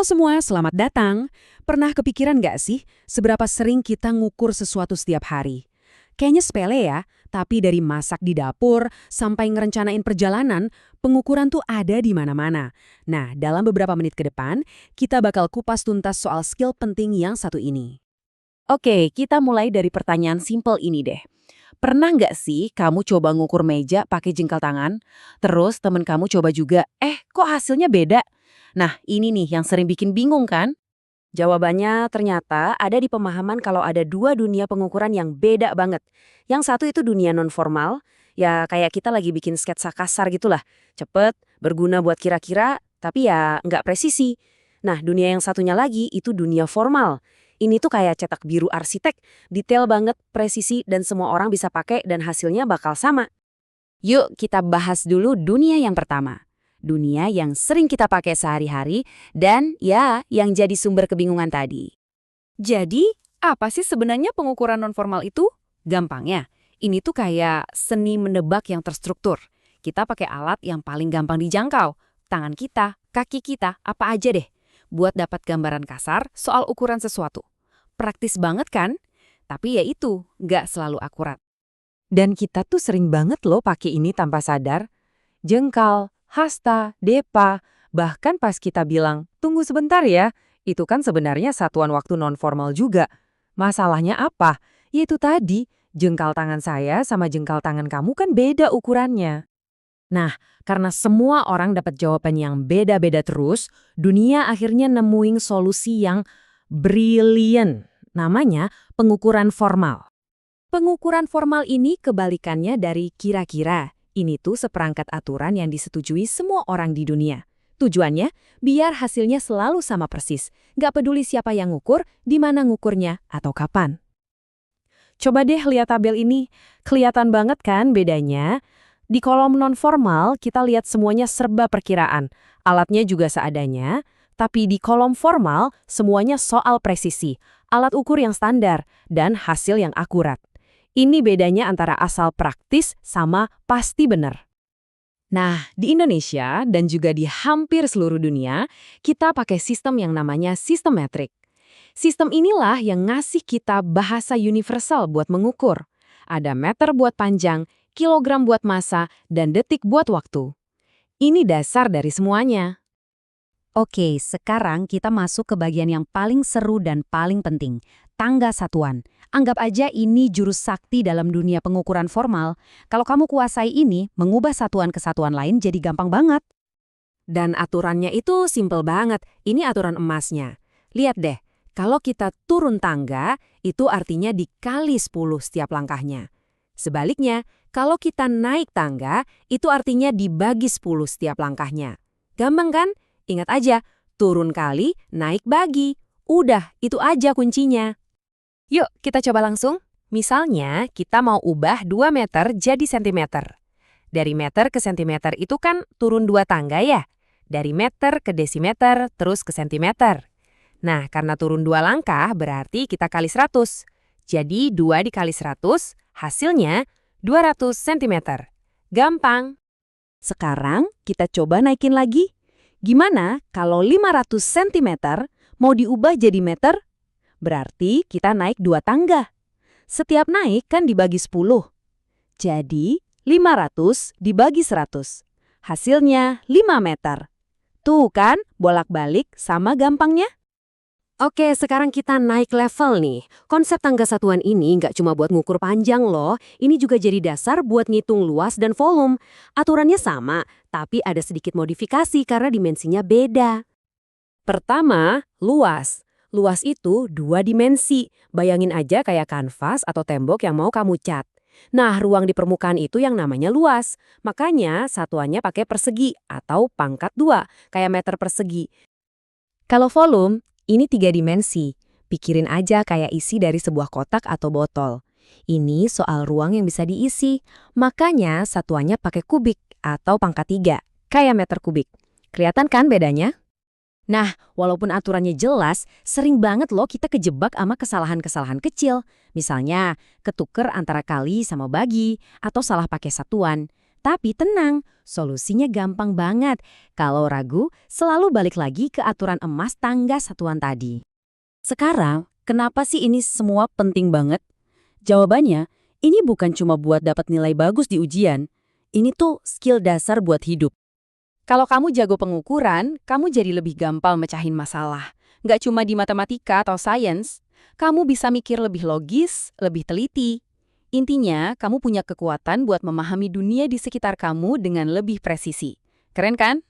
Halo semua, selamat datang. Pernah kepikiran nggak sih seberapa sering kita ngukur sesuatu setiap hari? Kayaknya sepele ya, tapi dari masak di dapur sampai ngerencanain perjalanan, pengukuran tuh ada di mana-mana. Nah, dalam beberapa menit ke depan, kita bakal kupas tuntas soal skill penting yang satu ini. Oke, kita mulai dari pertanyaan simpel ini deh. Pernah nggak sih kamu coba ngukur meja pakai jengkal tangan? Terus temen kamu coba juga, kok hasilnya beda? Nah, ini nih yang sering bikin bingung kan? Jawabannya ternyata ada di pemahaman kalau ada dua dunia pengukuran yang beda banget. Yang satu itu dunia non-formal, ya kayak kita lagi bikin sketsa kasar gitulah. Cepet, berguna buat kira-kira, tapi ya nggak presisi. Nah, dunia yang satunya lagi itu dunia formal. Ini tuh kayak cetak biru arsitek, detail banget, presisi, dan semua orang bisa pakai dan hasilnya bakal sama. Yuk kita bahas dulu dunia yang pertama. Dunia yang sering kita pakai sehari-hari dan ya yang jadi sumber kebingungan tadi. Jadi, apa sih sebenarnya pengukuran nonformal itu? Gampangnya, ini tuh kayak seni menebak yang terstruktur. Kita pakai alat yang paling gampang dijangkau, tangan kita, kaki kita, apa aja deh, buat dapat gambaran kasar soal ukuran sesuatu. Praktis banget kan? Tapi ya itu, nggak selalu akurat. Dan kita tuh sering banget loh pakai ini tanpa sadar. Jengkal, hasta, depa, bahkan pas kita bilang, tunggu sebentar ya, itu kan sebenarnya satuan waktu nonformal juga. Masalahnya apa? Yaitu tadi, jengkal tangan saya sama jengkal tangan kamu kan beda ukurannya. Nah, karena semua orang dapat jawaban yang beda-beda terus, dunia akhirnya nemuin solusi yang brilian. Namanya pengukuran formal. Pengukuran formal ini kebalikannya dari kira-kira. Ini tuh seperangkat aturan yang disetujui semua orang di dunia. Tujuannya, biar hasilnya selalu sama persis. Nggak peduli siapa yang ngukur, di mana ngukurnya, atau kapan. Coba deh lihat tabel ini. Kelihatan banget kan bedanya? Di kolom non-formal, kita lihat semuanya serba perkiraan. Alatnya juga seadanya. Tapi di kolom formal, semuanya soal presisi, alat ukur yang standar, dan hasil yang akurat. Ini bedanya antara asal praktis sama pasti benar. Nah, di Indonesia dan juga di hampir seluruh dunia, kita pakai sistem yang namanya sistem metrik. Sistem inilah yang ngasih kita bahasa universal buat mengukur. Ada meter buat panjang, kilogram buat massa, dan detik buat waktu. Ini dasar dari semuanya. Oke, sekarang kita masuk ke bagian yang paling seru dan paling penting, tangga satuan. Anggap aja ini jurus sakti dalam dunia pengukuran formal. Kalau kamu kuasai ini, mengubah satuan ke satuan lain jadi gampang banget. Dan aturannya itu simpel banget, ini aturan emasnya. Lihat deh, kalau kita turun tangga, itu artinya dikali 10 setiap langkahnya. Sebaliknya, kalau kita naik tangga, itu artinya dibagi 10 setiap langkahnya. Gampang kan? Ingat aja, turun kali, naik bagi. Udah, itu aja kuncinya. Yuk, kita coba langsung. Misalnya, kita mau ubah 2 meter jadi sentimeter. Dari meter ke sentimeter itu kan turun 2 tangga ya? Dari meter ke desimeter, terus ke sentimeter. Nah, karena turun 2 langkah, berarti kita kali 100. Jadi, 2 dikali 100, hasilnya 200 sentimeter. Gampang. Sekarang, kita coba naikin lagi. Gimana kalau 500 cm mau diubah jadi meter? Berarti kita naik 2 tangga. Setiap naik kan dibagi 10. Jadi 500 dibagi 100. Hasilnya 5 meter. Tuh kan, bolak-balik sama gampangnya. Oke, sekarang kita naik level nih. Konsep tangga satuan ini nggak cuma buat ngukur panjang loh, ini juga jadi dasar buat ngitung luas dan volume. Aturannya sama, tapi ada sedikit modifikasi karena dimensinya beda. Pertama, luas. Luas itu 2 dimensi. Bayangin aja kayak kanvas atau tembok yang mau kamu cat. Nah, ruang di permukaan itu yang namanya luas. Makanya satuannya pakai persegi atau pangkat 2, kayak meter persegi. Kalau volume, ini 3 dimensi. Pikirin aja kayak isi dari sebuah kotak atau botol. Ini soal ruang yang bisa diisi. Makanya satuannya pakai kubik atau pangkat 3, kayak meter kubik. Kelihatan kan bedanya? Nah, walaupun aturannya jelas, sering banget loh kita kejebak sama kesalahan-kesalahan kecil. Misalnya, ketuker antara kali sama bagi, atau salah pakai satuan. Tapi tenang, solusinya gampang banget. Kalau ragu, selalu balik lagi ke aturan emas tangga satuan tadi. Sekarang, kenapa sih ini semua penting banget? Jawabannya, ini bukan cuma buat dapat nilai bagus di ujian. Ini tuh skill dasar buat hidup. Kalau kamu jago pengukuran, kamu jadi lebih gampang mecahin masalah. Nggak cuma di matematika atau sains, kamu bisa mikir lebih logis, lebih teliti. Intinya, kamu punya kekuatan buat memahami dunia di sekitar kamu dengan lebih presisi. Keren kan?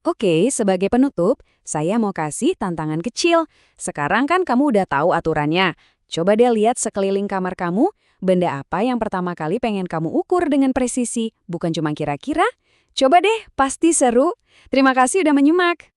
Oke, sebagai penutup, saya mau kasih tantangan kecil. Sekarang kan kamu udah tahu aturannya. Coba deh lihat sekeliling kamar kamu, benda apa yang pertama kali pengen kamu ukur dengan presisi, bukan cuma kira-kira. Coba deh, pasti seru. Terima kasih udah menyimak.